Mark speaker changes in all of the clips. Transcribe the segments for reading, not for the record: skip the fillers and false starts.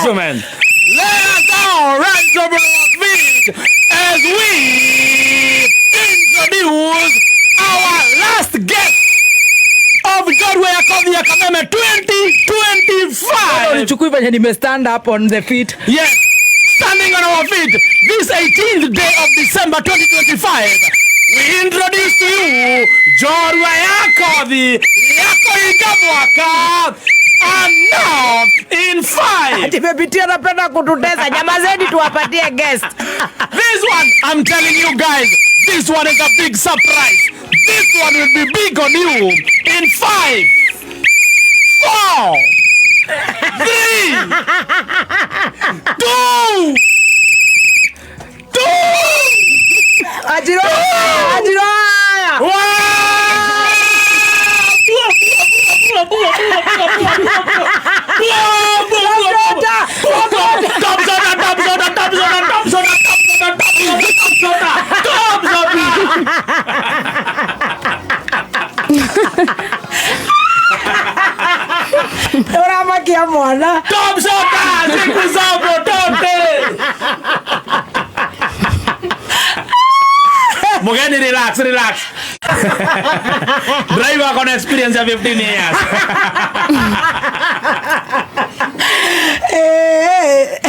Speaker 1: gentlemen, let us all rise up on our feet as we introduce our last guest of Godway Akovia Kameme 2025.
Speaker 2: Chukui venye nime stand up on the feet.
Speaker 1: Yes, standing on our feet this 18th day of December 2025. We introduce to you Godway Akovia Kamwaka. And now, in 5.
Speaker 2: Timepitia napenda kututesa. Jamazeni tuwapatie guest.
Speaker 1: This one, I'm telling you guys, this one is a big surprise. This one will be big on you. In 5, 4, 3, 2, 2.
Speaker 2: Ajiroya. Ora kia mwana.
Speaker 1: Top soda, siku zabo tote. Mugeni, relax. Driver con experience of 15 years.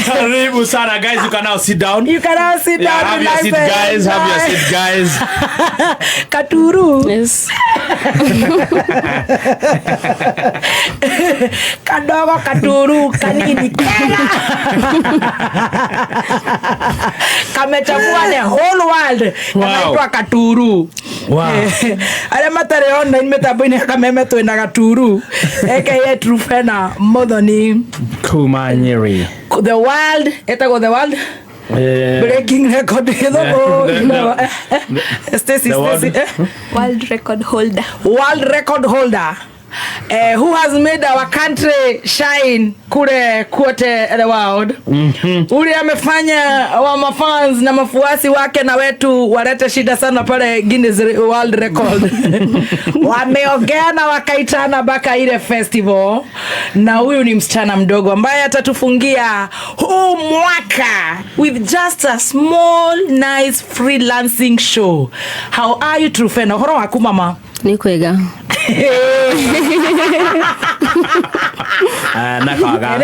Speaker 1: Karibu sana, guys. You can now sit down.
Speaker 2: You can now sit down.
Speaker 1: Have your seat, guys. Have your seat, guys.
Speaker 2: Katuru.
Speaker 3: Yes.
Speaker 2: Kadogo katuru kanini kera. Kamechafua the whole world. Kanaitwa katuru.
Speaker 1: Wow.
Speaker 2: Ale matare online metabuni Kameme twina katuru. Aka Trufena Modoni
Speaker 1: Kumanyeri.
Speaker 2: the world etago the world breaking record Stacy
Speaker 3: World record holder.
Speaker 2: world record holder who has made our country shine kule kote the world. Uli amefanya wa mafans na mafuasi wake na wetu walete shida sana pale Guinness World Record. Wameongea na wakaitana baka ile festival, na huyu ni msichana mdogo ambaye atatufungia huu mwaka with just a small nice freelancing show. How are you Trufena? Horo waku mama?
Speaker 3: Ni kwega.
Speaker 1: Nakaga.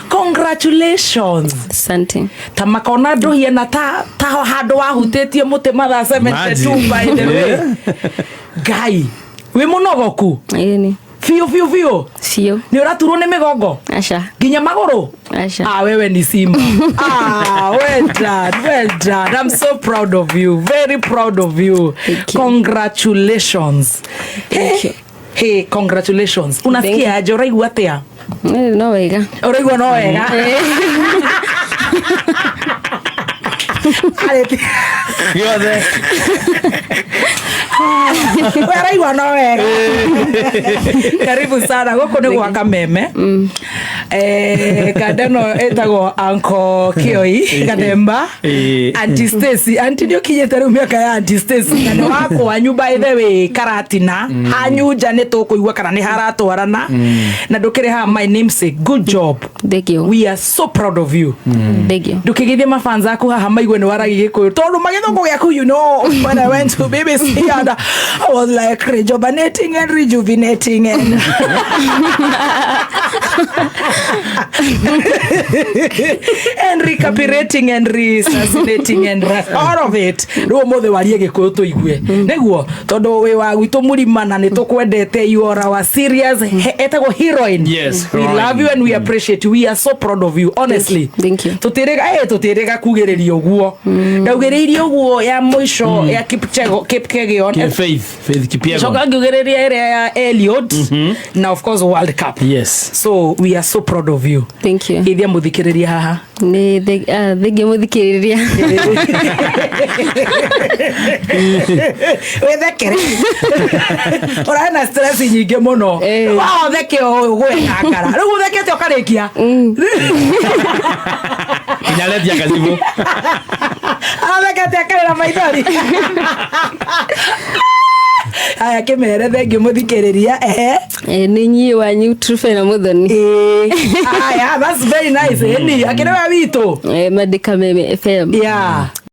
Speaker 2: Congratulations.
Speaker 3: Asante.
Speaker 2: Tamakona do hiena ta hado wa hutetie mutema tha 72 by the way. Guy, we munogoku.
Speaker 3: Yeni.
Speaker 2: Fio.
Speaker 3: Sio.
Speaker 2: Ni uraturo ni migongo.
Speaker 3: Asha.
Speaker 2: Ginya magoro.
Speaker 3: Asha.
Speaker 2: Wewe ni Simba. Well done. I'm so proud of you. Very proud of you.
Speaker 3: Thank you.
Speaker 2: Congratulations.
Speaker 3: Thank you.
Speaker 2: Hey, congratulations. Unasikia aje uraigua atia?
Speaker 3: No wega.
Speaker 2: Uraigua no wega.
Speaker 1: You're there.
Speaker 2: Uraigua no wega. Karibu sana goko ni gwa Kameme. Kadano etago Uncle Kioi Kademba. Auntie Stacy, auntie ndio kinyete rĩu miaka ya Auntie Stacy na wako wanyu by the way Karatina hanyuja ne tukuigua kana ni haratwarana na ndukire ha my namesake. Good job.
Speaker 3: Thank you.
Speaker 2: We are so proud of you.
Speaker 3: Thank you.
Speaker 2: Ndukigithia mafans aku haha maigwe ni waragi Gikuyu tondu magithongo gyaku, you know, when I went to BBC and I was like rejuvenating and and recuperating and resuscitating and all of it. Ro mothe warie Gikuyu tuigue neguo tondu we wa gwitu murima na nitukwendete. You are our serious etago heroine.
Speaker 1: Yes,
Speaker 2: we love you and we appreciate you. We are so proud of you, honestly.
Speaker 3: Thank you.
Speaker 2: Tutirega kugeririo guo ndaugeririo guo ya mwisho ya Kipkegon
Speaker 1: Faith Kipyegon.
Speaker 2: Choka ngugeriria area ya Elliot na of course World Cup.
Speaker 1: Yes.
Speaker 2: So we are so proud of you.
Speaker 3: Thank you.
Speaker 2: Ithia muthikiriria haha.
Speaker 3: Ni thige muthikiriria.
Speaker 2: Wethekere. Ora na stress nyingi muno. Wa theke gwe akara. Riu thekete ukarikia.
Speaker 1: Inaletia kazibu.
Speaker 2: Thekete akara maithori. Aya kimere thengiũ mũthikĩrĩria.
Speaker 3: Nĩ niĩ wanyu Truphena Muthoni.
Speaker 2: Aya, that's very nice. Ni akĩrĩ wa witũ.
Speaker 3: Mandĩka Meme FM.
Speaker 2: Yeah.